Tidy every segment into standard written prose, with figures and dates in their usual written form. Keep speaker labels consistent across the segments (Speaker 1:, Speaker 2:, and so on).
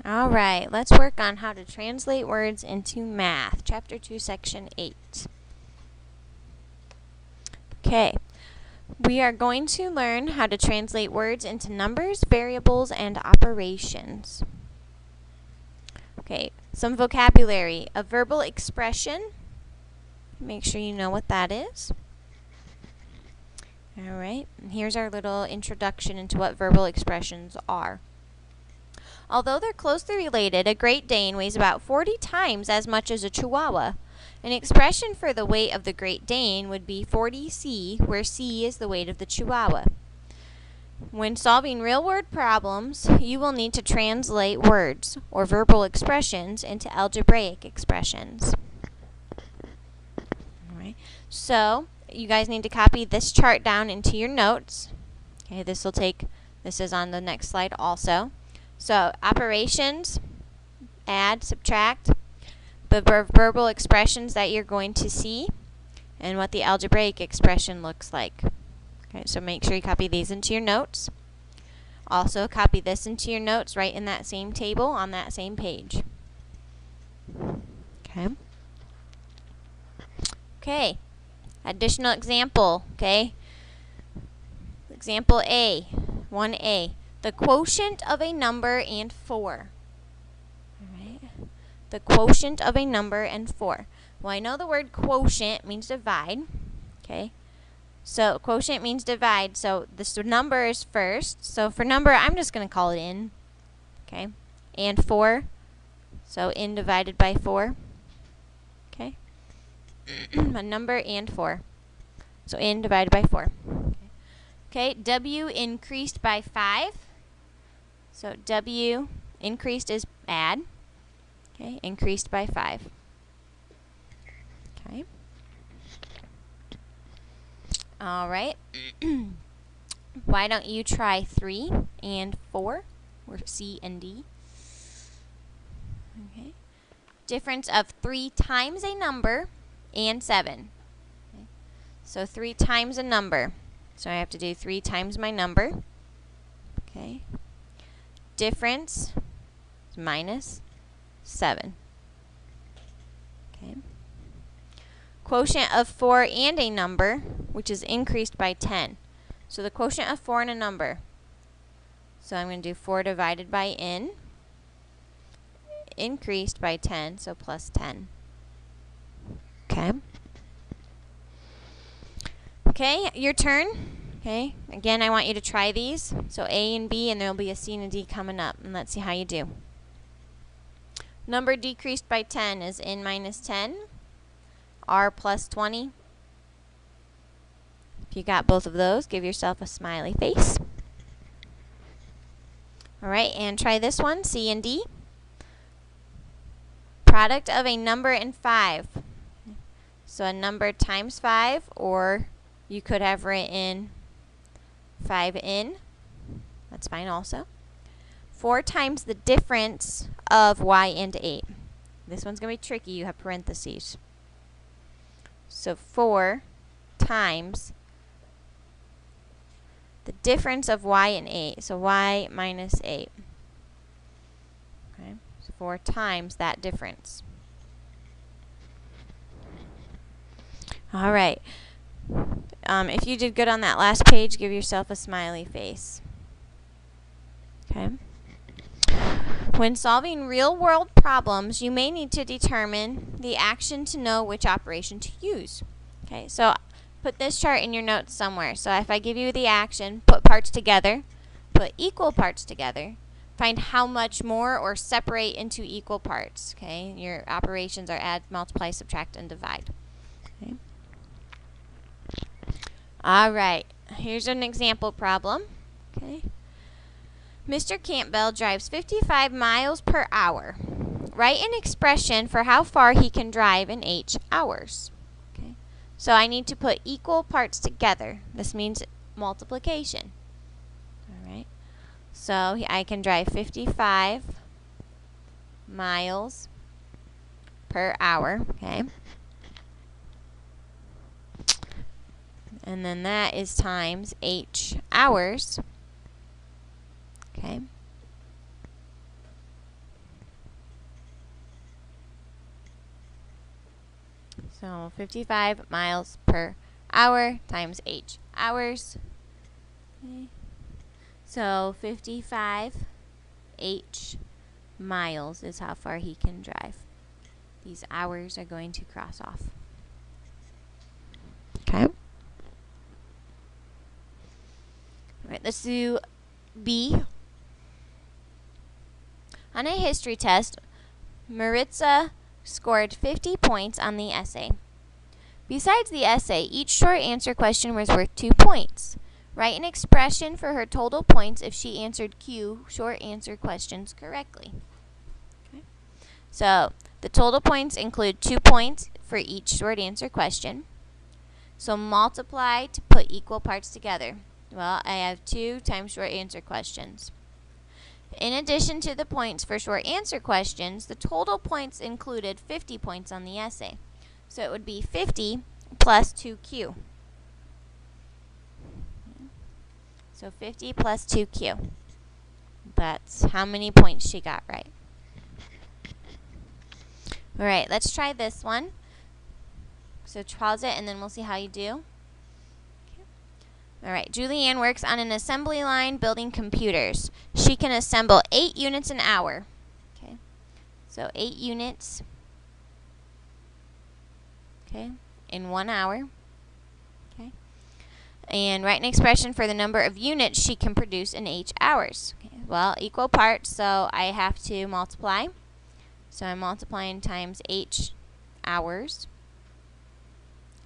Speaker 1: All right, let's work on how to translate words into math. Chapter 2, Section 8. Okay, we are going to learn how to translate words into numbers, variables, and operations. Okay, some vocabulary. A verbal expression. Make sure you know what that is. All right, and here's our little introduction into what verbal expressions are. Although they're closely related, a Great Dane weighs about 40 times as much as a Chihuahua. An expression for the weight of the Great Dane would be 40C, where C is the weight of the Chihuahua. When solving real-world problems, you will need to translate words, or verbal expressions, into algebraic expressions. Alright, so you guys need to copy this chart down into your notes. Okay, this is on the next slide also. So, operations, add, subtract, the verbal expressions that you're going to see, and what the algebraic expression looks like. Okay, so make sure you copy these into your notes. Also, copy this into your notes right in that same table on that same page. Okay. Okay, additional example, okay? Example A, 1A. The quotient of a number and 4. Alright. The quotient of a number and 4. Well, I know the word quotient means divide. Okay. So quotient means divide. So this number is first. So for number, I'm just going to call it n. Okay. And 4. So n divided by 4. Okay. A number and 4. So n divided by 4. Okay. W increased by 5. So W increased is add. Okay, increased by 5. Okay. All right. Why don't you try 3 and 4, or C and D? Okay. Difference of 3 times a number and 7. Okay. So 3 times a number. So I have to do 3 times my number. Okay. Difference is minus 7. Okay. Quotient of 4 and a number, which is increased by 10. So the quotient of 4 and a number. So I'm going to do 4 divided by n, increased by 10, so plus 10. Okay. Okay, your turn. Okay, again, I want you to try these. So A and B, and there will be a C and a D coming up. And let's see how you do. Number decreased by 10 is n minus 10. R plus 20. If you got both of those, give yourself a smiley face. Alright, and try this one, C and D. Product of a number and 5. So a number times 5, or you could have written 5n. That's fine also. 4 times the difference of y and 8. This one's going to be tricky. You have parentheses. So 4 times the difference of y and 8. So y minus 8. Okay. So 4 times that difference. All right. If you did good on that last page, give yourself a smiley face. Okay. When solving real-world problems, you may need to determine the action to know which operation to use. Okay, so put this chart in your notes somewhere. So if I give you the action, put parts together, put equal parts together, find how much more or separate into equal parts. Okay, your operations are add, multiply, subtract, and divide. Okay. All right, here's an example problem. Okay. Mr. Campbell drives 55 miles per hour. Write an expression for how far he can drive in h hours. Okay. So I need to put equal parts together. This means multiplication. All right. So I can drive 55 miles per hour. Okay. And then that is times h hours. Okay. So 55 miles per hour times h hours. Okay. So 55 h miles is how far he can drive. These hours are going to cross off. Okay. All right, let's do B. On a history test, Maritza scored 50 points on the essay. Besides the essay, each short answer question was worth 2 points. Write an expression for her total points if she answered Q short answer questions correctly. Okay. So the total points include 2 points for each short answer question. So multiply to put equal parts together. Well, I have 2 times short answer questions. In addition to the points for short answer questions, the total points included 50 points on the essay. So it would be 50 plus 2Q. So 50 plus 2Q. That's how many points she got right. All right, let's try this one. So pause it and then we'll see how you do. All right, Julianne works on an assembly line building computers. She can assemble 8 units an hour. Okay, so 8 units, okay, in 1 hour. Okay, and write an expression for the number of units she can produce in h hours. Okay, well, equal parts, so I have to multiply. So I'm multiplying times h hours.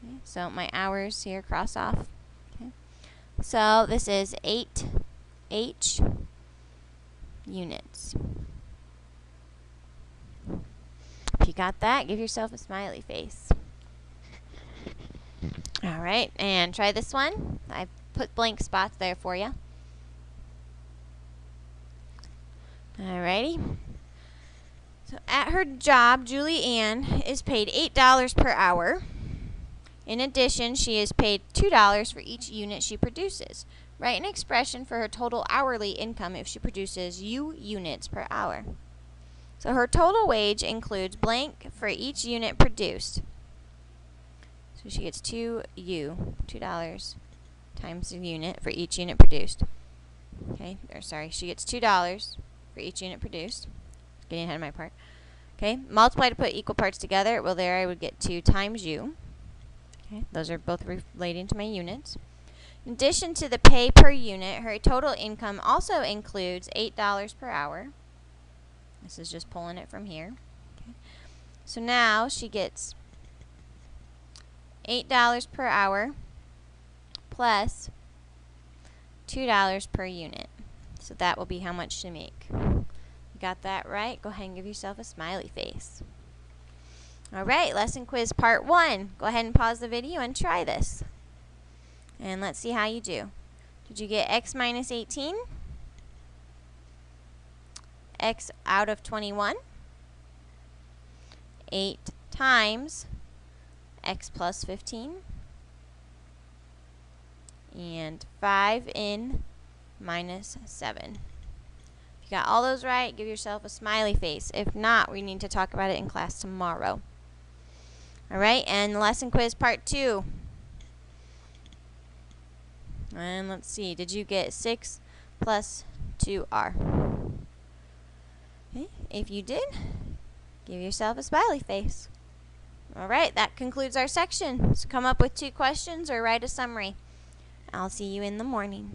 Speaker 1: Okay, so my hours here cross off. Okay. So this is 8h units. If you got that, give yourself a smiley face. All right, and try this one. I put blank spots there for you. Alrighty. So at her job, Julianne is paid $8 per hour. In addition, she is paid $2 for each unit she produces. Write an expression for her total hourly income if she produces U units per hour. So her total wage includes blank for each unit produced. So she gets 2U, $2 times the unit for each unit produced. Okay, or sorry, she gets $2 for each unit produced. Getting ahead of my part. Okay, multiply to put equal parts together. Well, there I would get 2 times U. Okay, those are both relating to my units. In addition to the pay per unit, her total income also includes $8 per hour. This is just pulling it from here. Okay. So now she gets $8 per hour plus $2 per unit. So that will be how much she make. You got that right? Go ahead and give yourself a smiley face. Alright, lesson quiz part 1. Go ahead and pause the video and try this. And let's see how you do. Did you get x minus 18? X out of 21? 8 times x plus 15? And 5n minus 7. If you got all those right, give yourself a smiley face. If not, we need to talk about it in class tomorrow. Alright, and lesson quiz part 2. And let's see, did you get 6 plus 2r? Okay, if you did, give yourself a smiley face. Alright, that concludes our section. So come up with 2 questions or write a summary. I'll see you in the morning.